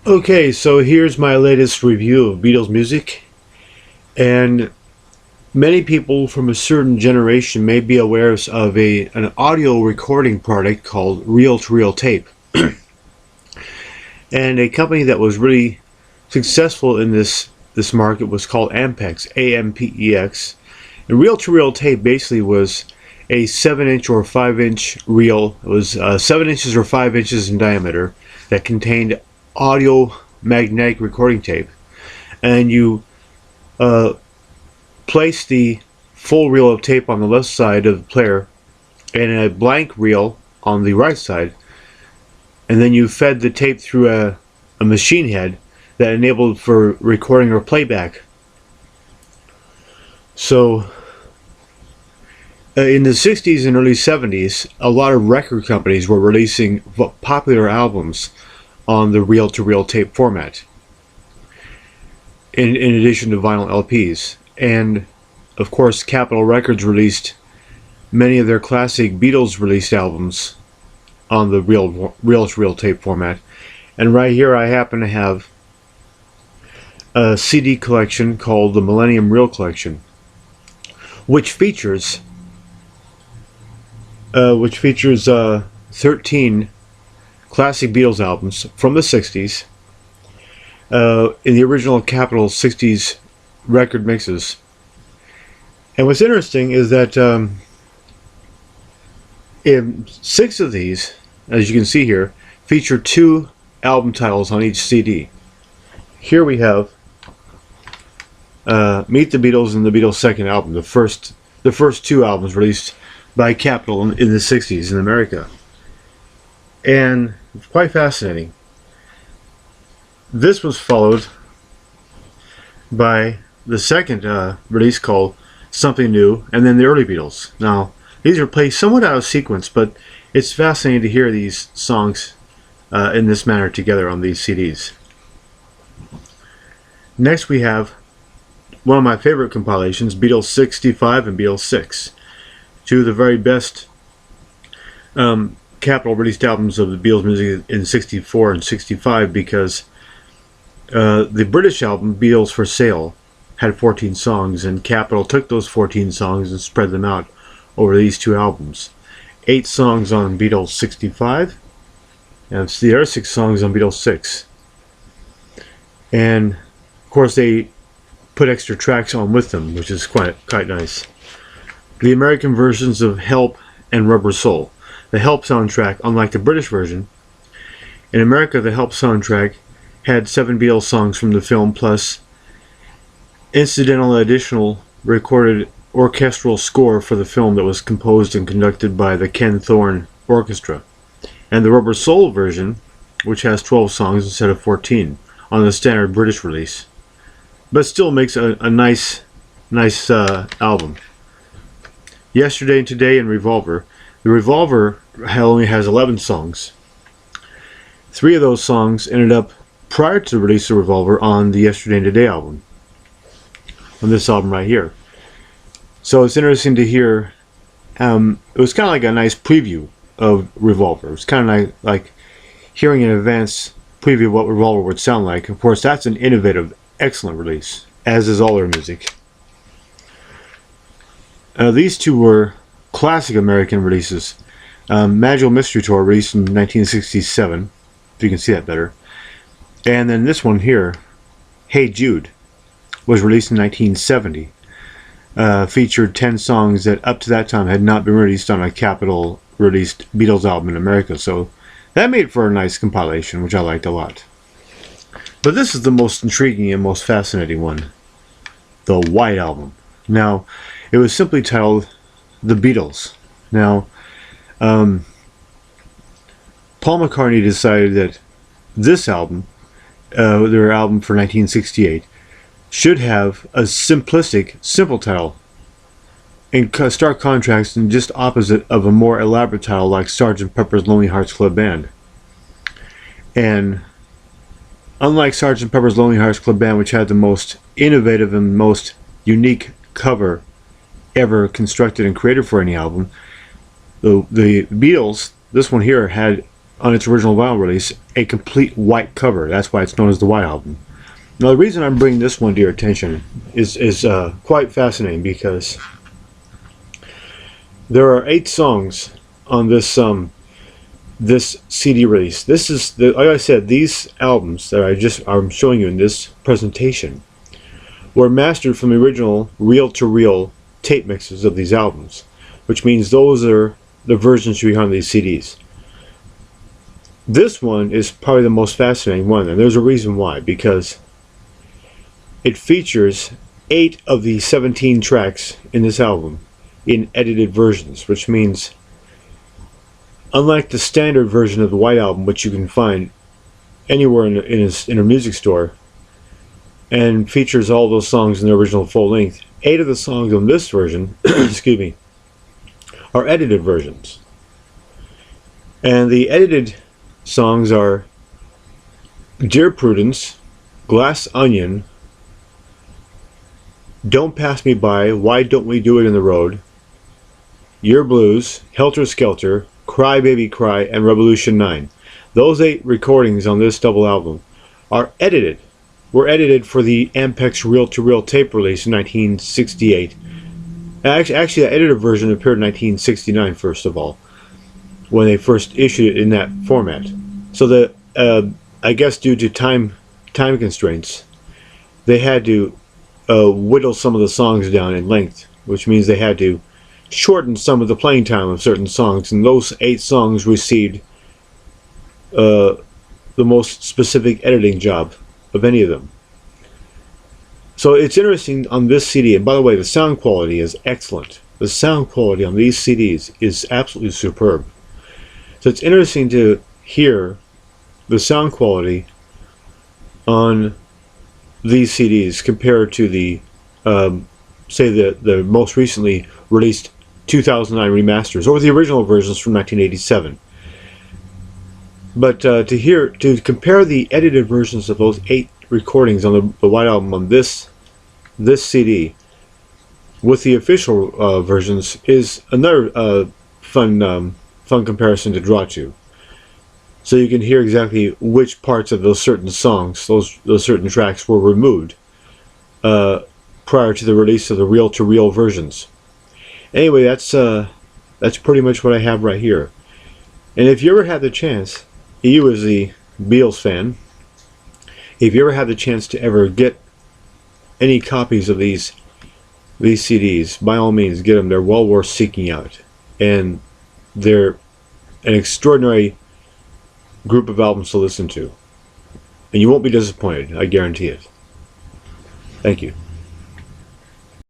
Okay, so here's my latest review of Beatles music, and many people from a certain generation may be aware of an audio recording product called reel-to-reel tape, and a company that was really successful in this market was called AMPEX, AMPEX, and reel-to-reel tape basically was a 7-inch or 5-inch reel. It was 7 inches or 5 inches in diameter that contained audio magnetic recording tape, and you place the full reel of tape on the left side of the player and a blank reel on the right side, and then you fed the tape through a machine head that enabled for recording or playback. So in the 60s and early 70s, a lot of record companies were releasing popular albums on the reel-to-reel tape format, in addition to vinyl LPs. And of course, Capitol Records released many of their classic Beatles released albums on the reel-to-reel tape format. And right here I happen to have a CD collection called the Millennium Reel Collection, which features 13 classic Beatles albums from the 60s in the original Capitol 60s record mixes. And what's interesting is that in 6 of these, as you can see here, feature 2 album titles on each CD. Here we have Meet the Beatles and the Beatles' second album, the first 2 albums released by Capitol in the 60s in America. And it's quite fascinating. This was followed by the second release called Something New, and then the early Beatles. Now, these are played somewhat out of sequence, but it's fascinating to hear these songs in this manner together on these CDs. Next we have one of my favorite compilations, Beatles 65 and Beatles 6. 2 of the very best Capitol released albums of the Beatles music in 64 and 65, because the British album, Beatles for Sale, had 14 songs, and Capitol took those 14 songs and spread them out over these 2 albums. 8 songs on Beatles 65, and the other 6 songs on Beatles 6. And of course they put extra tracks on with them, which is quite nice. The American versions of Help and Rubber Soul. The Help soundtrack, unlike the British version, in America the Help soundtrack had 7 Beatles songs from the film, plus incidental additional recorded orchestral score for the film that was composed and conducted by the Ken Thorne Orchestra. And the Rubber Soul version, which has 12 songs instead of 14 on the standard British release, but still makes a nice album. Yesterday and Today and Revolver. The Revolver only has 11 songs. 3 of those songs ended up prior to the release of Revolver on the Yesterday and Today album, on this album right here. So it's interesting to hear. It was kind of like a nice preview of Revolver. It was kind of like hearing an advanced preview of what Revolver would sound like. Of course, that's an innovative, excellent release, as is all their music. These 2 were classic American releases. Magical Mystery Tour, released in 1967, if you can see that better. And then this one here, Hey Jude, was released in 1970. Featured 10 songs that up to that time had not been released on a Capitol released Beatles album in America. So that made for a nice compilation, which I liked a lot. But this is the most intriguing and most fascinating one, the White Album. Now, it was simply titled The Beatles. Now, Paul McCartney decided that this album, their album for 1968, should have a simplistic, simple title, in stark contrast and just opposite of a more elaborate title like Sgt. Pepper's Lonely Hearts Club Band. And unlike Sgt. Pepper's Lonely Hearts Club Band, which had the most innovative and most unique cover ever constructed and created for any album, the Beatles, this one here, had on its original vinyl release, a complete white cover. That's why it's known as the White Album. Now, the reason I'm bringing this one to your attention is quite fascinating, because there are 8 songs on this this CD release. This is like I said, these albums that I'm showing you in this presentation were mastered from the original reel-to-reel tape mixes of these albums, which means those are the versions behind these CDs. This one is probably the most fascinating one, and there's a reason why, because it features 8 of the 17 tracks in this album in edited versions, which means, unlike the standard version of the White Album, which you can find anywhere in a music store, and features all those songs in the original full length, 8 of the songs on this version, excuse me, are edited versions. And the edited songs are Dear Prudence, Glass Onion, Don't Pass Me By, Why Don't We Do It in the Road, Your Blues, Helter Skelter, Cry Baby Cry, and Revolution 9. Those 8 recordings on this double album are edited. Were edited for the Ampex reel-to-reel tape release in 1968. Actually, the edited version appeared in 1969, first of all, when they first issued it in that format. So I guess due to time constraints, they had to whittle some of the songs down in length, which means they had to shorten some of the playing time of certain songs, and those 8 songs received the most specific editing job of any of them. So it's interesting on this CD, and by the way, the sound quality is excellent. The sound quality on these CDs is absolutely superb. So it's interesting to hear the sound quality on these CDs compared to the say the most recently released 2009 remasters, or the original versions from 1987. But to compare the edited versions of those 8 recordings on the White Album on this CD with the official versions is another fun comparison to draw to. So you can hear exactly which parts of those certain songs, those certain tracks, were removed prior to the release of the reel-to-reel versions. Anyway, that's pretty much what I have right here. And if you ever had the chance, you as the Beatles fan, if you ever had the chance to ever get any copies of these CDs, by all means get them. They're well worth seeking out, and they're an extraordinary group of albums to listen to, and you won't be disappointed, I guarantee it. Thank you.